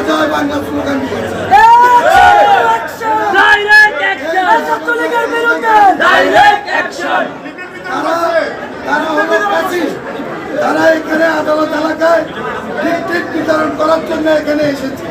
জয় Bangla slogan দিয়েছে। তারা এখানে আদালত এলাকায় টিকিট বিতরণ করার জন্য এখানে এসেছে।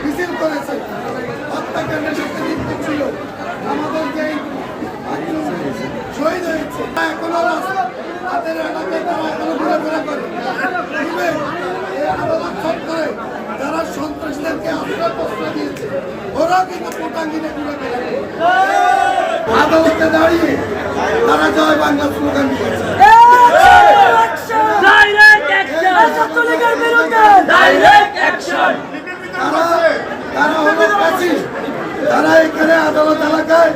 মিছিল করেছে হত্যাকাণ্ডের সাথে লিপ্ত ছিল আমাদের যে শহীদ হয়েছে এখনো হাতের এলাকায় তারা এখনো ঘোরাফেরা করে আদালত সরকারে যারা সন্ত্রাসীদেরকে আশ্রয় প্রশ্রয় দিয়েছে ওরাও কিন্তু পোটাঙ্গিনে ঘুরে আদালতে দাঁড়িয়ে তারা জয় বাংলা স্লোগান দিয়েছে। তারা এখানে আদালত এলাকায়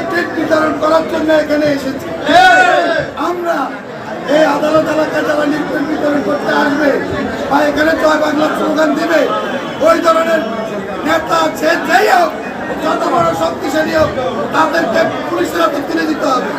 টিকিট বিতরণ করার জন্য এখানে এসেছে। আমরা এই আদালত এলাকায় যারা টিকিট বিতরণ করতে আসবে বা এখানে জয় বাংলা স্লোগান দিবে ওই ধরনের নেতা আছে যেই হোক যত বড় শক্তিশালী হোক তাদেরকে পুলিশের হাতে তুলে দিতে হবে।